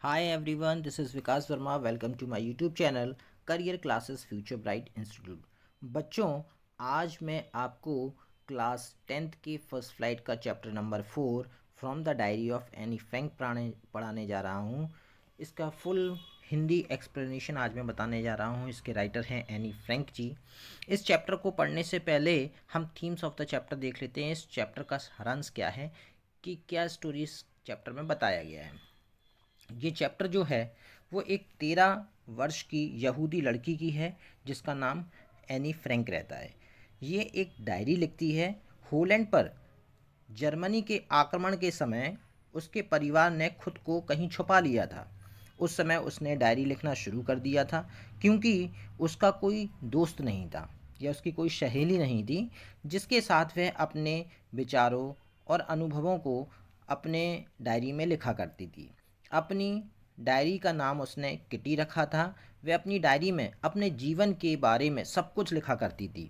Hi everyone, this is Vikas Verma. Welcome to my YouTube channel Career Classes Future Bright Institute. बच्चों, आज मैं आपको class 10th के first flight का chapter number 4 from the diary of Anne Frank पढ़ाने जा रहा हूँ। इसका फुल हिंदी एक्सप्लेनेशन आज मैं बताने जा रहा हूँ। इसके राइटर हैं एनी फ्रैंक जी। इस चैप्टर को पढ़ने से पहले हम थीम्स ऑफ द चैप्टर देख लेते हैं। इस चैप्टर का सारांश क्या है कि क्या स्टोरी इस चैप्टर में बताया गया है। ये चैप्टर जो है वो एक 13 वर्ष की यहूदी लड़की की है जिसका नाम एनी फ्रैंक रहता है। ये एक डायरी लिखती है। होलैंड पर जर्मनी के आक्रमण के समय उसके परिवार ने खुद को कहीं छुपा लिया था। उस समय उसने डायरी लिखना शुरू कर दिया था क्योंकि उसका कोई दोस्त नहीं था या उसकी कोई सहेली नहीं थी जिसके साथ वह अपने विचारों और अनुभवों को अपने डायरी में लिखा करती थी। अपनी डायरी का नाम उसने किटी रखा था। वह अपनी डायरी में अपने जीवन के बारे में सब कुछ लिखा करती थी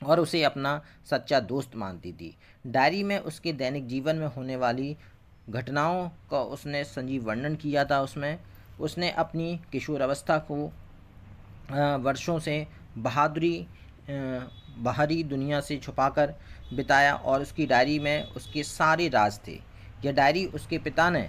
और उसे अपना सच्चा दोस्त मानती थी। डायरी में उसके दैनिक जीवन में होने वाली घटनाओं का उसने संजीव वर्णन किया था। उसमें उसने अपनी किशोर अवस्था को वर्षों से बहादुरी बाहरी दुनिया से छुपाकर बिताया और उसकी डायरी में उसके सारे राज थे। यह डायरी उसके पिता ने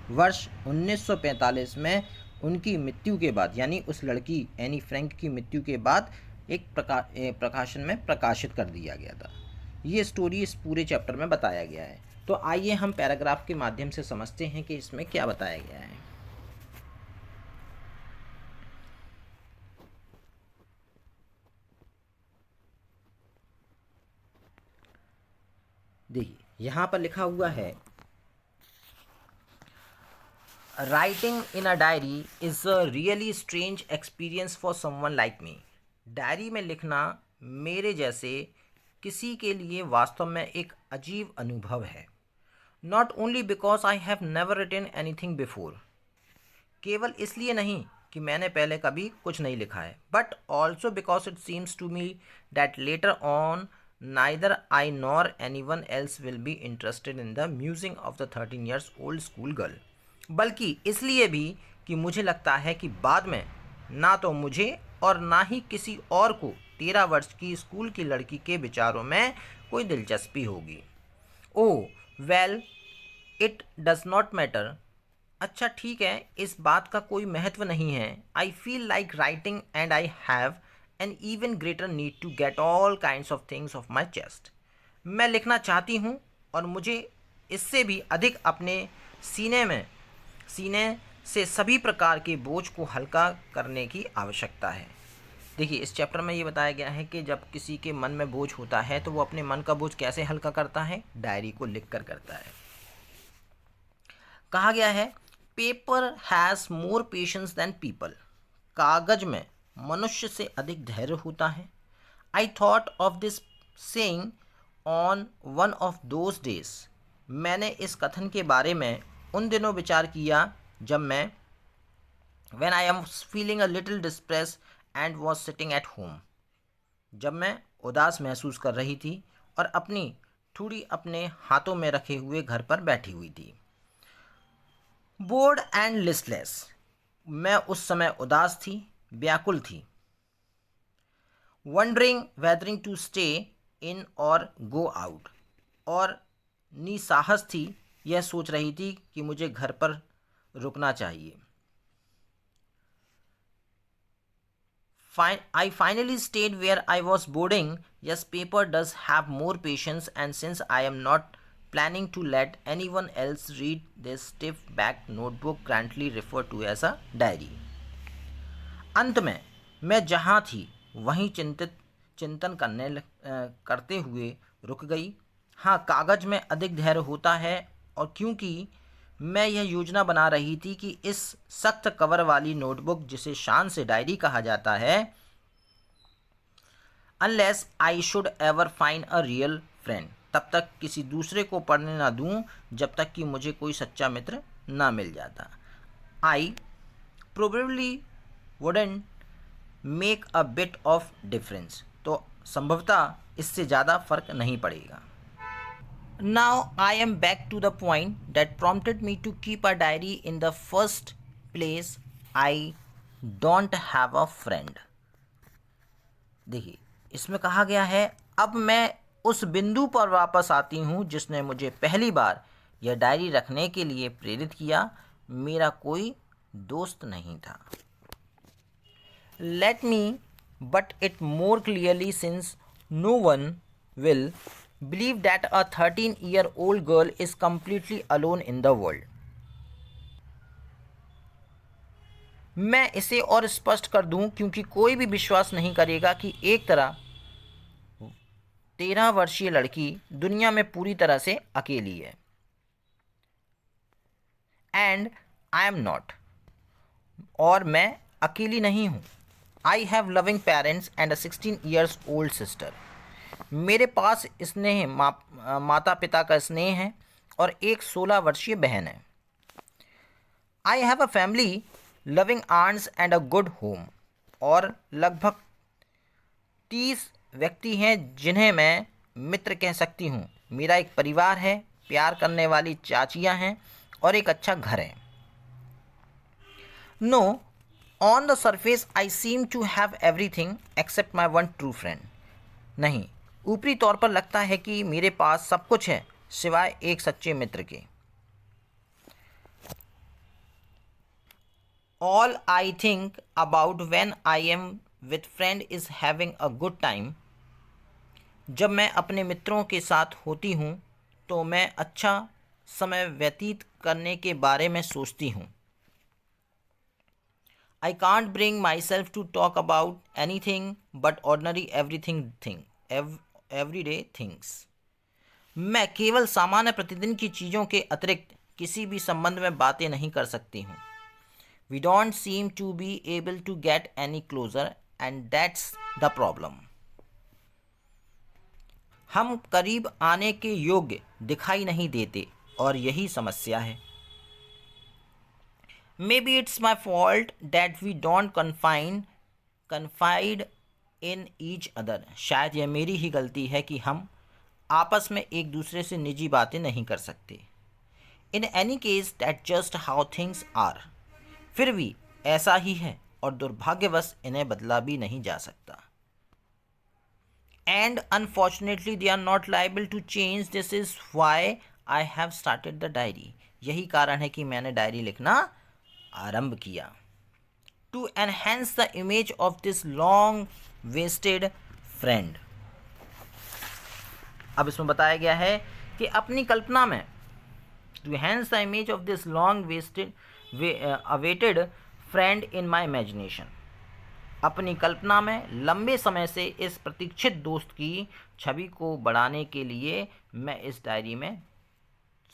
वर्ष 1945 में उनकी मृत्यु के बाद, यानी उस लड़की एनी फ्रैंक की मृत्यु के बाद एक प्रकाशन में प्रकाशित कर दिया गया था। ये स्टोरी इस पूरे चैप्टर में बताया गया है। तो आइए हम पैराग्राफ के माध्यम से समझते हैं कि इसमें क्या बताया गया है। देखिए यहाँ पर लिखा हुआ है, writing in a diary is a really strange experience for someone like me. Diary में लिखना मेरे जैसे किसी के लिए वास्तव में एक अजीब अनुभव है। Not only because I have never written anything before, केवल इसलिए नहीं कि मैंने पहले कभी कुछ नहीं लिखा है, but also because it seems to me that later on neither I nor any one else will be interested in the musing of the 13 years old school girl. बल्कि इसलिए भी कि मुझे लगता है कि बाद में ना तो मुझे और ना ही किसी और को 13 वर्ष की स्कूल की लड़की के विचारों में कोई दिलचस्पी होगी। ओह well, it does not matter. अच्छा ठीक है, इस बात का कोई महत्व नहीं है। I feel like writing and I have an even greater need to get all kinds of things of my chest. मैं लिखना चाहती हूँ और मुझे इससे भी अधिक अपने सीने से सभी प्रकार के बोझ को हल्का करने की आवश्यकता है। देखिए इस चैप्टर में ये बताया गया है कि जब किसी के मन में बोझ होता है तो वो अपने मन का बोझ कैसे हल्का करता है, डायरी को लिख कर करता है। कहा गया है, paper has more patience than people. कागज में मनुष्य से अधिक धैर्य होता है। I thought of this saying on one of those days. मैंने इस कथन के बारे में उन दिनों विचार किया जब मैं when I am feeling a little distressed and was sitting at home, जब मैं उदास महसूस कर रही थी और अपनी ठुड़ी अपने हाथों में रखे हुए घर पर बैठी हुई थी। बोर्ड एंड लिस्टलेस, मैं उस समय उदास थी, व्याकुल थी। Wondering whether to stay in or go out, और निसाहस थी, यह सोच रही थी कि मुझे घर पर रुकना चाहिए। I finally stayed where I was boarding. Yes, paper does have more patience, and since I am not planning to let anyone else read this stiff backed notebook currently referred to as a diary. अंत में मैं जहाँ थी वहीं चिंतन करते हुए रुक गई। हाँ, कागज में अधिक धैर्य होता है, और क्योंकि मैं यह योजना बना रही थी कि इस सख्त कवर वाली नोटबुक, जिसे शान से डायरी कहा जाता है, unless I should ever find a real friend, तब तक किसी दूसरे को पढ़ने ना दूं जब तक कि मुझे कोई सच्चा मित्र ना मिल जाता। I probably wouldn't make a bit of difference, तो संभवतः इससे ज़्यादा फर्क नहीं पड़ेगा। Now I am back to the point that prompted me to keep a diary in the first place. I don't have a friend. देखिए, इसमें कहा गया है अब मैं उस बिंदु पर वापस आती हूँ जिसने मुझे पहली बार यह डायरी रखने के लिए प्रेरित किया। मेरा कोई दोस्त नहीं था। Let me but it more clearly, since no one will believe that a 13-year-old girl is completely alone in the world. मैं इसे और स्पष्ट कर दूं क्योंकि कोई भी विश्वास नहीं करेगा कि एक तरह 13 वर्षीय लड़की दुनिया में पूरी तरह से अकेली है। एंड आई एम नॉट, और मैं अकेली नहीं हूँ। I have loving parents and a 16 years old sister. मेरे पास स्नेह माता पिता का स्नेह है और एक 16 वर्षीय बहन है। I have a family loving aunts and a good home. और लगभग 30 व्यक्ति हैं जिन्हें मैं मित्र कह सकती हूँ। मेरा एक परिवार है, प्यार करने वाली चाचियाँ हैं और एक अच्छा घर है। No, on the surface I seem to have everything except my one true friend. नहीं, ऊपरी तौर पर लगता है कि मेरे पास सब कुछ है सिवाय एक सच्चे मित्र के। All I think about when I am with friend is having a good time. जब मैं अपने मित्रों के साथ होती हूँ तो मैं अच्छा समय व्यतीत करने के बारे में सोचती हूँ। I can't bring myself to talk about anything but ordinary everyday things. मैं केवल सामान्य प्रतिदिन की चीज़ों के अतिरिक्त किसी भी संबंध में बातें नहीं कर सकती हूँ। We don't seem to be able to get any closer and that's the problem. हम करीब आने के योग्य दिखाई नहीं देते और यही समस्या है। Maybe it's my fault that we don't confide in each other. शायद यह मेरी ही गलती है कि हम आपस में एक दूसरे से निजी बातें नहीं कर सकते। In any case, that's just how things are. फिर भी ऐसा ही है और दुर्भाग्यवश इन्हें बदला भी नहीं जा सकता। And unfortunately they are not liable to change. This is why I have started the diary. यही कारण है कि मैंने डायरी लिखना आरंभ किया। To enhance the image of this long wasted friend. अब इसमें बताया गया है कि अपनी कल्पना में to enhance the image of this long awaited friend in my imagination. अपनी कल्पना में लंबे समय से इस प्रतीक्षित दोस्त की छवि को बढ़ाने के लिए मैं इस डायरी में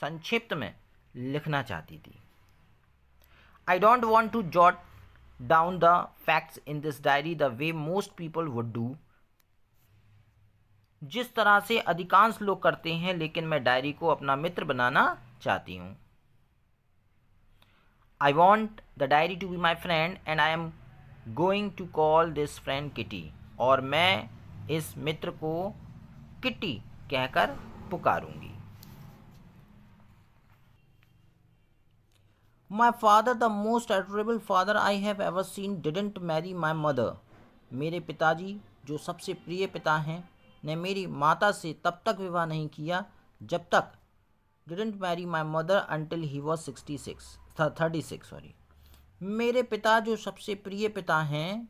संक्षिप्त में लिखना चाहती थी। I don't want to jot down the facts in this diary the way most people would do. जिस तरह से अधिकांश लोग करते हैं, लेकिन मैं डायरी को अपना मित्र बनाना चाहती हूँ। I want the diary to be my friend and I am going to call this friend Kitty. और मैं इस मित्र को किटी कहकर पुकारूंगी। My father, the most adorable father I have ever seen, didn't marry my mother. मेरे पिताजी जो सबसे प्रिय पिता हैं ने मेरी माता से तब तक विवाह नहीं किया जब तक didn't marry my mother until he was 36 sorry. मेरे पिता जो सबसे प्रिय पिता हैं,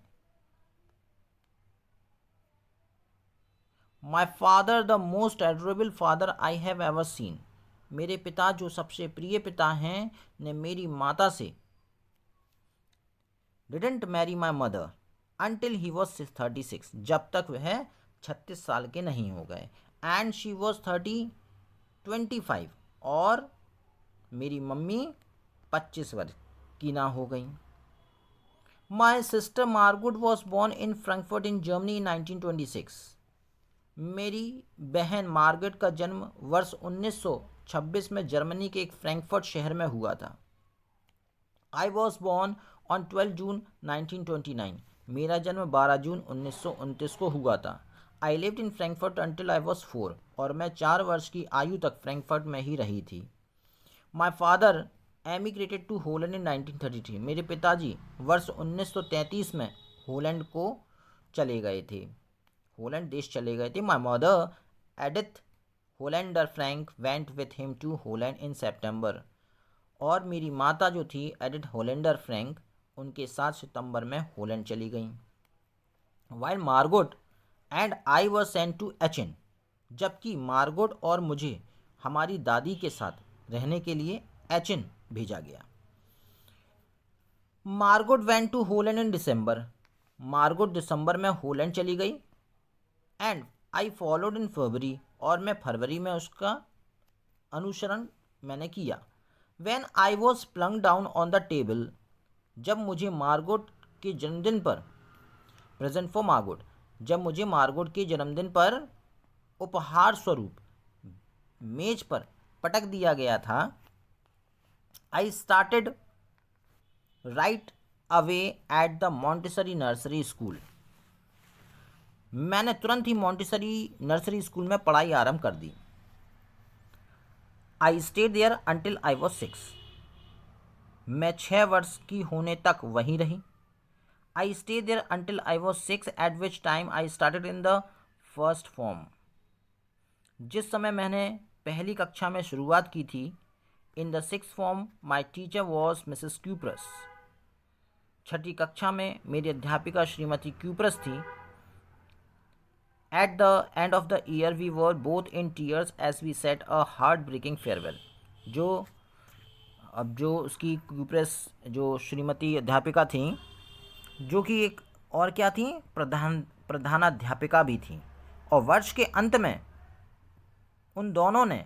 My father, the most adorable father I have ever seen. मेरे पिता जो सबसे प्रिय पिता हैं ने मेरी माता से didn't marry my mother until he was 36, जब तक वह 36 साल के नहीं हो गए। And she was 25, और मेरी मम्मी 25 वर्ष की ना हो गई। My sister Margot was born in Frankfurt in Germany in 1926. मेरी बहन मार्गरेट का जन्म वर्ष 1926 में जर्मनी के एक फ्रैंकफर्ट शहर में हुआ था। I was born on 12 June 1929. मेरा जन्म 12 जून 1929 को हुआ था। I lived in Frankfurt until I was 4, और मैं 4 वर्ष की आयु तक फ्रैंकफर्ट में ही रही थी। माई फादर एमिग्रेटेड टू होलैंड इन 1933, मेरे पिताजी वर्ष 1933 में होलैंड को चले गए थे, होलैंड देश चले गए थे। My mother Edith Hollander Frank went with him to Holland in September, और मेरी माता जो थी एडिथ होलैंडर फ्रैंक, उनके साथ सितंबर में होलैंड चली गईं। While Margot and I were sent to Aachen, जबकि मार्गोट और मुझे हमारी दादी के साथ रहने के लिए एचिन भेजा गया। Margot went to Holland in December, Margot दिसंबर में होलैंड चली गई। एंड आई फॉलोड इन फरवरी, और मैं फरवरी में उसका अनुसरण मैंने किया। When I was plunge down on the table, जब मुझे मार्गोट के जन्मदिन पर, प्रेजेंट फॉर मार्गोट, जब मुझे मार्गोट के जन्मदिन पर उपहार स्वरूप मेज पर पटक दिया गया था, I started right away at the Montessori nursery school, मैंने तुरंत ही मॉन्टेसरी नर्सरी स्कूल में पढ़ाई आरंभ कर दी। I stayed there until I was 6, मैं 6 वर्ष की होने तक वहीं रही। I stayed there until I was 6 at which time I started in the first form, जिस समय मैंने पहली कक्षा में शुरुआत की थी। In the 6th form my teacher was Mrs Kuperus, छठी कक्षा में मेरी अध्यापिका श्रीमती क्यूप्रस थी। At the end of the year we were both in tears as we said a heart-breaking farewell, जो उसकी क्यूप्रस जो श्रीमती अध्यापिका थी, जो कि एक और क्या थी, प्रधानाध्यापिका भी थी, और वर्ष के अंत में उन दोनों ने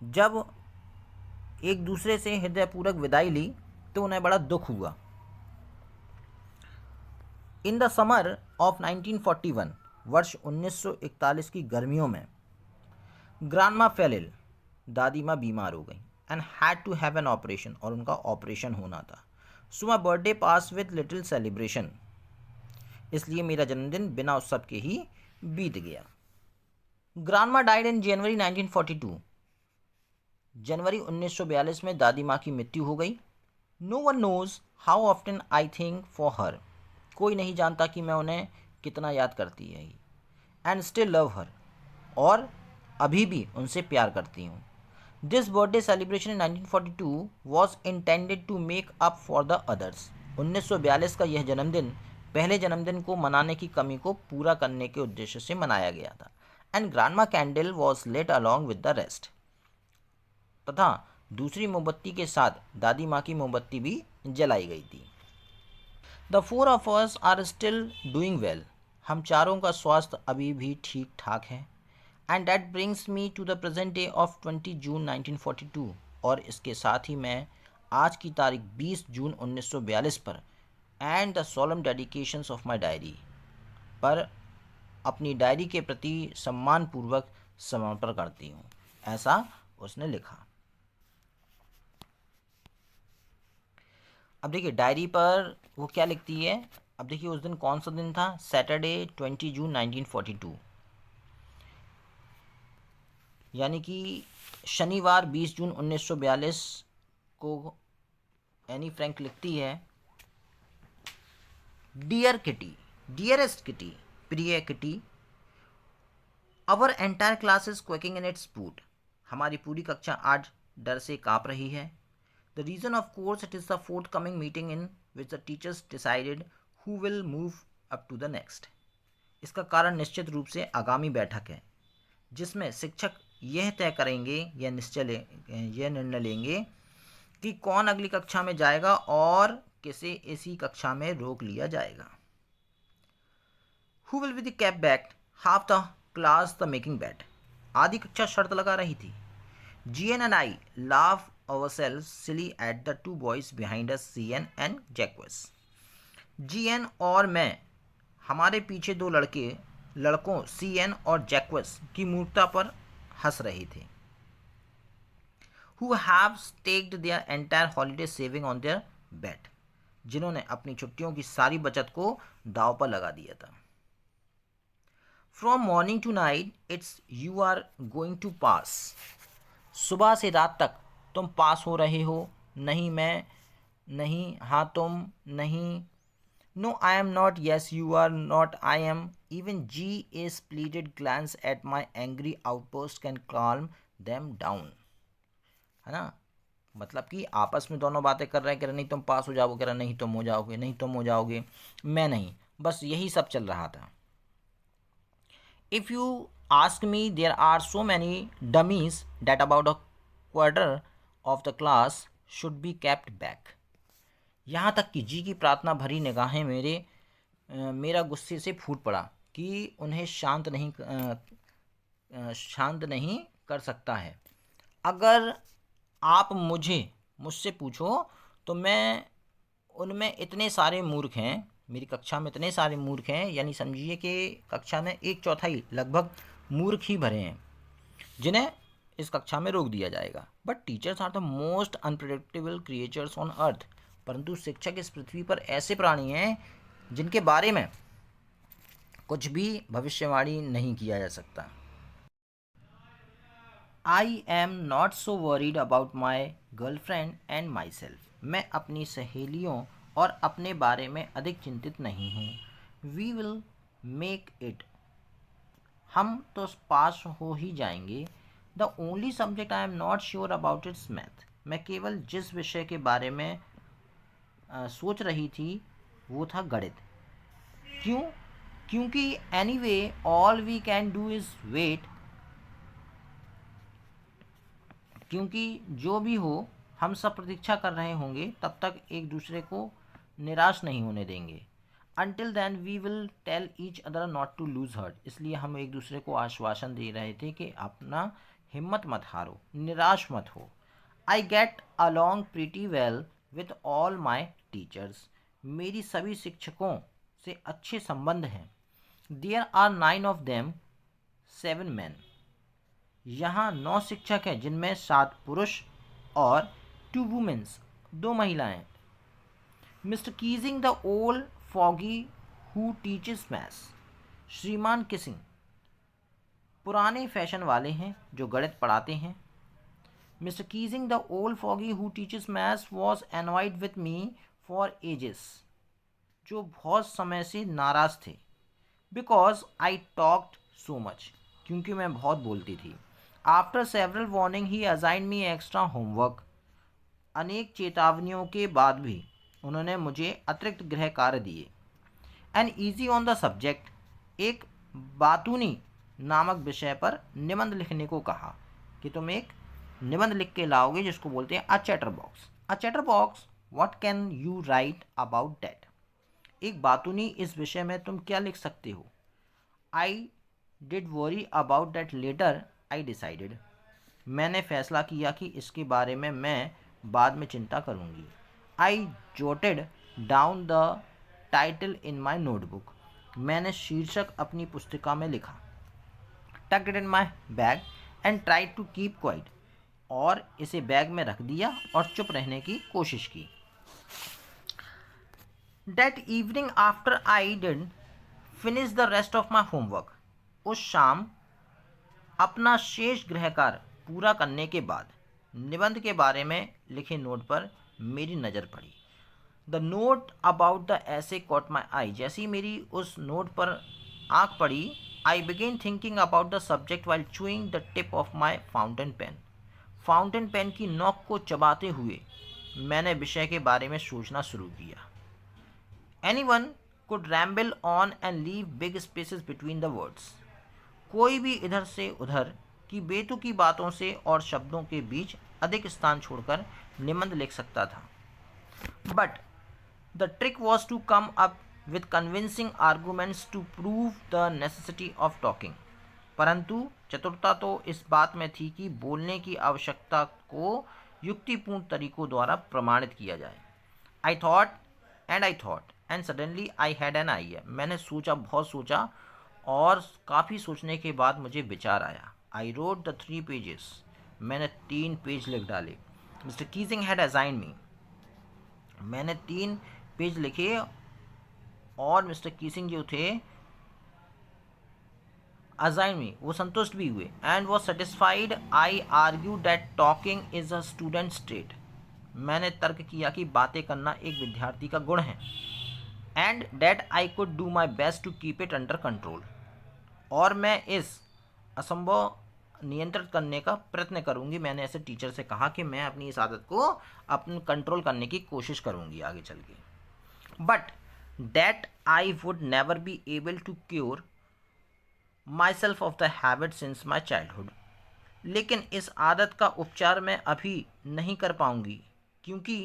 जब एक दूसरे से हृदयपूर्वक विदाई ली तो उन्हें बड़ा दुख हुआ। इन द समर ऑफ 1941, वर्ष 1941 की गर्मियों में, ग्रांडमा फेल इल, दादी माँ बीमार हो गई, and had to have an operation, और उनका ऑपरेशन होना था। So my birthday pass with little celebration, इसलिए मेरा जन्मदिन बिना उत्सव के ही बीत गया। ग्रांडमा डाइड इन जनवरी 1942, जनवरी 1942 में दादी माँ की मृत्यु हो गई। No one knows how often I think for her, कोई नहीं जानता कि मैं उन्हें कितना याद करती है, एंड स्टिल लव हर, और अभी भी उनसे प्यार करती हूँ। This birthday celebration in 1942 was intended to make up for the others, 1942 का यह जन्मदिन पहले जन्मदिन को मनाने की कमी को पूरा करने के उद्देश्य से मनाया गया था। And grandma candle was lit along with the rest, तथा दूसरी मोमबत्ती के साथ दादी माँ की मोमबत्ती भी जलाई गई थी। The 4 of us are still doing well, हम चारों का स्वास्थ्य अभी भी ठीक ठाक है। And that brings me to the present day of 20 जून 1942, और इसके साथ ही मैं आज की तारीख 20 जून 1942 पर and the solemn dedications of my diary, पर अपनी डायरी के प्रति सम्मानपूर्वक समर्पण करती हूँ, ऐसा उसने लिखा। अब देखिए डायरी पर वो क्या लिखती है। अब देखिए उस दिन कौन सा दिन था, सैटरडे 20 जून 1942, यानी कि शनिवार 20 जून 1942 को एनी फ्रैंक लिखती है, डियर किटी, डियरेस्ट किटी, प्रिय Kitty, our entire class is quaking in its boots, हमारी पूरी कक्षा आज डर से काँप रही है। The reason, of course, it is the forthcoming meeting in which the teachers decided who will move up to the next. इसका कारण निश्चित रूप से आगामी बैठक है, जिसमें शिक्षक यह तय करेंगे, यह निर्णय लेंगे कि कौन अगली कक्षा में जाएगा और किसे इसी कक्षा में रोक लिया जाएगा। Who will be the kept back? Half the class the making bet. आधी कक्षा शर्त लगा रही थी। GN and I laugh ourselves silly at the two boys behind us, CN and Jacques. GN और मैं हमारे पीछे दो लड़कों CN और जैक्वस की मूर्खता पर हंस रहे थे। Who have staked their entire holiday saving on their bet, जिन्होंने अपनी छुट्टियों की सारी बचत को दांव पर लगा दिया था। From morning to night it's you are going to pass. सुबह से रात तक तुम पास हो रहे हो। नहीं मैं, नहीं हाँ तुम, नहीं no I am not, yes you are not I am. Even जी a splitted glance at my angry outpost can calm them down. है ना, मतलब कि आपस में दोनों बातें कर रहे हैं, कह रहे नहीं तुम पास हो जाओगे, कह रहे नहीं तुम हो जाओगे, नहीं तुम हो जाओगे, मैं नहीं, बस यही सब चल रहा था। If you ask me there are so many dummies that about a quarter of the class should be kept back. यहाँ तक कि जी की प्रार्थना भरी निगाहें मेरा गुस्से से फूट पड़ा कि उन्हें शांत नहीं कर सकता है। अगर आप मुझसे पूछो तो मैं उनमें इतने सारे मूर्ख हैं, मेरी कक्षा में इतने सारे मूर्ख हैं, यानी समझिए कि कक्षा में 1/4 लगभग मूर्ख ही भरे हैं जिन्हें इस कक्षा में रोक दिया जाएगा। But teachers are the most unpredictable creatures on earth. परंतु शिक्षक इस पृथ्वी पर ऐसे प्राणी हैं जिनके बारे में कुछ भी भविष्यवाणी नहीं किया जा सकता। आई am not so worried about my girlfriend and my self. मैं अपनी सहेलियों और अपने बारे में अधिक चिंतित नहीं हूँ। We will make it. हम तो पास हो ही जाएंगे। The only subject I am not sure about it's math. मैं केवल जिस विषय के बारे में सोच रही थी वो था गणित। क्यों? क्योंकि anyway all we can do is wait. क्योंकि जो भी हो हम सब प्रतीक्षा कर रहे होंगे, तब तक एक दूसरे को निराश नहीं होने देंगे। Until then we will tell each other not to lose heart. इसलिए हम एक दूसरे को आश्वासन दे रहे थे कि अपना हिम्मत मत हारो, निराश मत हो। I get along pretty well with all my teachers. मेरी सभी शिक्षकों से अच्छे संबंध हैं। There are 9 of them, 7 man. यहाँ 9 शिक्षक हैं जिनमें 7 पुरुष और 2 वुमेन्स, 2 महिलाएं। Mister Keesing the old foggy who teaches maths. श्रीमान किसिंग पुराने फैशन वाले हैं जो गणित पढ़ाते हैं। Mister Keesing the old foggy who teaches maths was annoyed with me for ages. जो बहुत समय से नाराज थे। Because I talked so much. क्योंकि मैं बहुत बोलती थी। आफ्टर सेवरल वार्निंग ही असाइन मी एक्स्ट्रा होमवर्क। अनेक चेतावनियों के बाद भी उन्होंने मुझे अतिरिक्त गृह कार्य दिए। And easy on the subject. एक बातूनी नामक विषय पर निबंध लिखने को कहा कि तुम एक निबंध लिख के लाओगे जिसको बोलते हैं a chatterbox. A chatterbox, what can you write about that. एक बातूनी इस विषय में तुम क्या लिख सकते हो। I did worry about that letter I decided. मैंने फैसला किया कि इसके बारे में मैं बाद में चिंता करूंगी। I jotted down the title in my notebook. मैंने शीर्षक अपनी पुस्तिका में लिखा। Tucked it in my bag and try to keep quiet. और इसे बैग में रख दिया और चुप रहने की कोशिश की। That evening after I did finish the rest of my homework. उस शाम अपना शेष गृह कार्य पूरा करने के बाद निबंध के बारे में लिखे नोट पर मेरी नज़र पड़ी। The note about the essay caught my eye. जैसे ही मेरी उस नोट पर आँख पड़ी, I began thinking about the subject while chewing the tip of my fountain pen. Fountain pen की नोक को चबाते हुए मैंने विषय के बारे में सोचना शुरू किया। Anyone could ramble on and leave big spaces between the words. कोई भी इधर से उधर की बेतुकी बातों से और शब्दों के बीच अधिक स्थान छोड़कर निबंध लिख सकता था। But the trick was to come up with convincing arguments to prove the necessity of talking. परंतु चतुरता तो इस बात में थी कि बोलने की आवश्यकता को युक्तिपूर्ण तरीकों द्वारा प्रमाणित किया जाए। I thought and suddenly I had an idea. मैंने सोचा, बहुत सोचा, और काफ़ी सोचने के बाद मुझे विचार आया। I wrote the 3 pages. मैंने 3 पेज लिख डाले। मिस्टर कीजिंग हैड असाइन मी। मैंने 3 पेज लिखे और मिस्टर कीसिंग जो थे अजाइन मी, वो संतुष्ट भी हुए, and was satisfied. I argue that talking is a student state, मैंने तर्क किया कि बातें करना एक विद्यार्थी का गुण है, and that I could do my best to keep it under control, और मैं इस असंभव नियंत्रित करने का प्रयत्न करूंगी। मैंने ऐसे टीचर से कहा कि मैं अपनी इस आदत को अपने कंट्रोल करने की कोशिश करूंगी आगे चल के, but that I would never be able to cure myself of the habit since my childhood, लेकिन इस आदत का उपचार मैं अभी नहीं कर पाऊंगी क्योंकि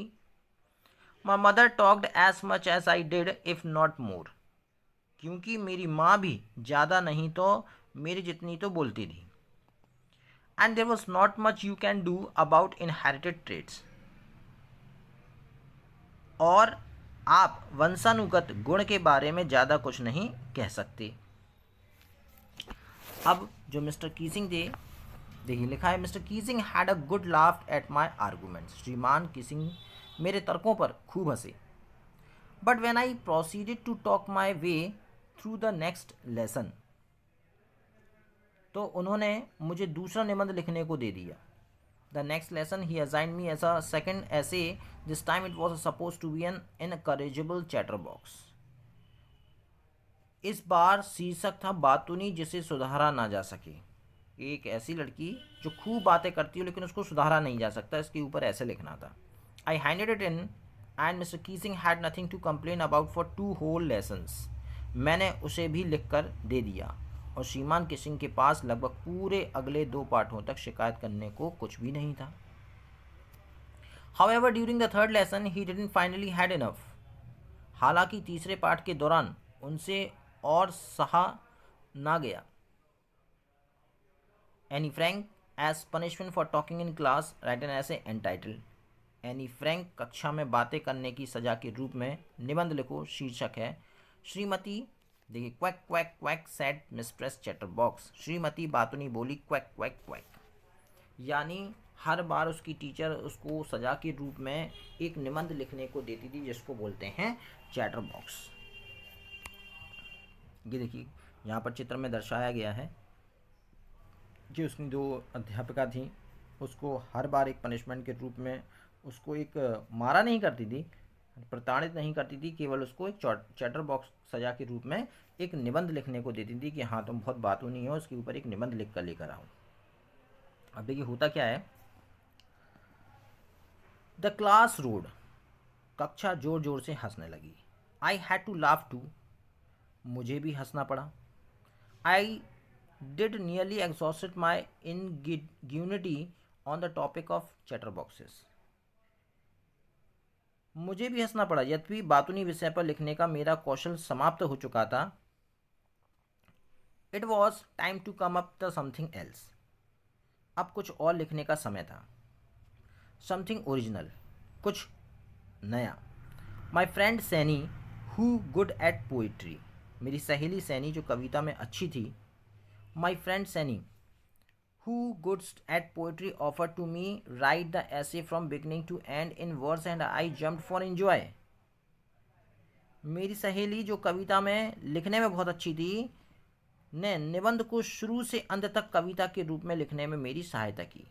my mother talked as much as I did if not more, क्योंकि मेरी माँ भी ज़्यादा नहीं तो मेरी जितनी तो बोलती थी, and there was not much you can do about inherited traits, और आप वंशानुगत गुण के बारे में ज़्यादा कुछ नहीं कह सकते। अब जो मिस्टर कीसिंग थे, देखिए लिखा है, mister Keesing had a good laugh at my arguments, श्रीमान कीसिंग मेरे तर्कों पर खूब हंसे, but when I proceeded to talk my way through the next lesson, तो उन्होंने मुझे दूसरा निबंध लिखने को दे दिया। The next lesson he assigned me as a second essay, this time it was suppose to be an incorrigible chatterbox, इस बार शीर्षक था बातूनी जिसे सुधारा ना जा सके, एक ऐसी लड़की जो खूब बातें करती हो लेकिन उसको सुधारा नहीं जा सकता, इसके ऊपर ऐसे लिखना था। I handed it in and mister Keesing had nothing to complain about for 2 whole lessons, मैंने उसे भी लिखकर दे दिया और श्रीमान किसिंग के पास लगभग पूरे अगले 2 पाठों तक शिकायत करने को कुछ भी नहीं था। However during the third lesson he didn't finally had enough, हालांकि तीसरे पाठ के दौरान उनसे और सहा ना गया। Anne Frank as punishment for talking in class write an essay entitled, Anne Frank कक्षा में बातें करने की सजा के रूप में निबंध लिखो, शीर्षक है श्रीमती, देखिए quack quack quack said mistress chatterbox, श्रीमती बातुनी बोली क्वैक क्वैक क्वैक, यानी हर बार उसकी टीचर उसको सजा के रूप में एक निबंध लिखने को देती थी जिसको बोलते हैं चैटर बॉक्स। ये देखिए यहाँ पर चित्र में दर्शाया गया है कि उसकी 2 अध्यापिका थी, उसको हर बार एक पनिशमेंट के रूप में उसको एक मारा नहीं करती थी, प्रताड़ित नहीं करती थी, केवल उसको एक चैटर बॉक्स सजा के रूप में एक निबंध लिखने को देती थी कि हाँ तुम बहुत बातूनी हो, उसके ऊपर एक निबंध लिख कर लेकर आओ। अब देखिए होता क्या है, द क्लास रोड, कक्षा जोर जोर से हंसने लगी। I had to laugh too, मुझे भी हंसना पड़ा। I did nearly exhausted my ingenuity on the topic of chatterboxes, मुझे भी हंसना पड़ा, यद्यपि बातूनी विषय पर लिखने का मेरा कौशल समाप्त हो चुका था। It was time to come up the something else, अब कुछ और लिखने का समय था, समथिंग ओरिजिनल, कुछ नया। My friend Saini who good at poetry, मेरी सहेली सैनी जो कविता में अच्छी थी। My friend Saini who good at poetry offered to me write the essay from beginning to end in verse and I jumped for enjoy, मेरी सहेली जो कविता में लिखने में बहुत अच्छी थी ने निबंध को शुरू से अंत तक कविता के रूप में लिखने में मेरी सहायता की।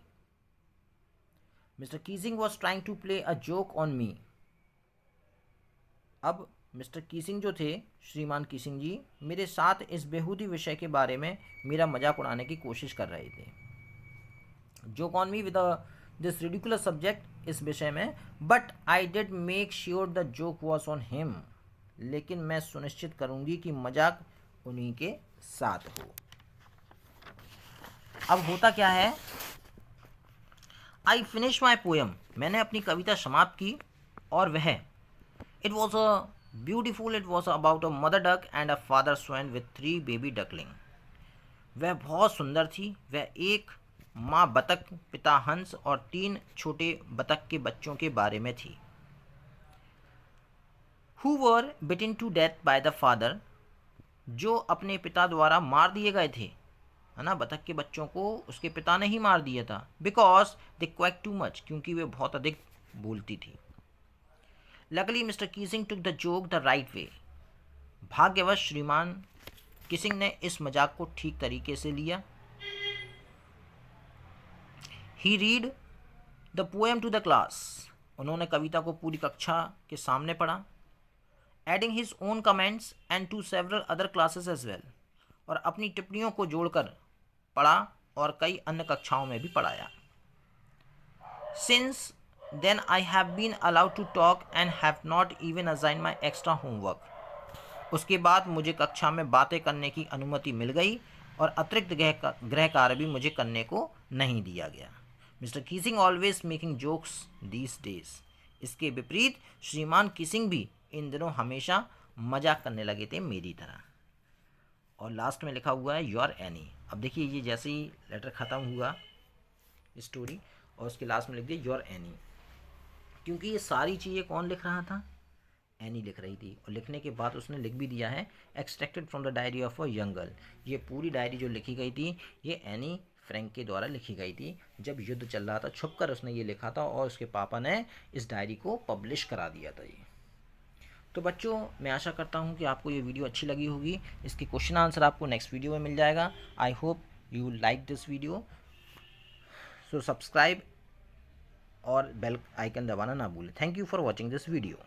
Mister Keesing was trying to play a joke on me, अब मिस्टर कीसिंग जो थे, श्रीमान कीसिंग जी, मेरे साथ इस बेहूदी विषय के बारे में मेरा मजाक उड़ाने की कोशिश कर रहे थे। Joke on me with this ridiculous subject, इस विषय में, but I did make sure the joke was on him, लेकिन मैं सुनिश्चित करूंगी कि मजाक उन्हीं के साथ हो। अब होता क्या है, आई फिनिश माई पोएम, मैंने अपनी कविता समाप्त की, और वह it was a beautiful, it was about a mother duck and a father swan with 3 baby duckling, वह बहुत सुंदर थी, वह एक माँ बतख, पिता हंस और 3 छोटे बतख के बच्चों के बारे में थी। Who were beaten to death by the father, जो अपने पिता द्वारा मार दिए गए थे, है ना, बतख के बच्चों को उसके पिता ने ही मार दिया था। Because they quack too much, क्योंकि वे बहुत अधिक बोलती थी। Luckily mister Keesing took the joke the right way, भाग्यवश श्रीमान किसिंग ने इस मजाक को ठीक तरीके से लिया। He read the poem to the class, उन्होंने कविता को पूरी कक्षा के सामने पढ़ा। Adding his own comments and to several other classes as well, और अपनी टिप्पणियों को जोड़कर पढ़ा और कई अन्य कक्षाओं में भी पढ़ाया। Since then I have been allowed to talk and have not even assign my extra homework, उसके बाद मुझे कक्षा में बातें करने की अनुमति मिल गई और अतिरिक्त गृह कार्य भी मुझे करने को नहीं दिया गया। Mister Keesing always making jokes these days, इसके विपरीत श्रीमान कीसिंग भी इन दिनों हमेशा मजाक करने लगे थे मेरी तरह। और लास्ट में लिखा हुआ है योर एनी। अब देखिए ये जैसे ही लेटर ख़त्म हुआ स्टोरी और उसके लास्ट में लिख दिया योर एनी, क्योंकि ये सारी चीज़ें कौन लिख रहा था, एनी लिख रही थी। और लिखने के बाद उसने लिख भी दिया है extracted from the diary of a young girl. ये पूरी डायरी जो लिखी गई थी ये एनी फ्रैंक के द्वारा लिखी गई थी। जब युद्ध चल रहा था छुपकर उसने ये लिखा था और उसके पापा ने इस डायरी को पब्लिश करा दिया था। ये तो बच्चों मैं आशा करता हूँ कि आपको ये वीडियो अच्छी लगी होगी। इसके क्वेश्चन आंसर आपको नेक्स्ट वीडियो में मिल जाएगा। I hope you like this video, so subscribe और बेल आइकन दबाना ना भूलें। Thank you for watching this video.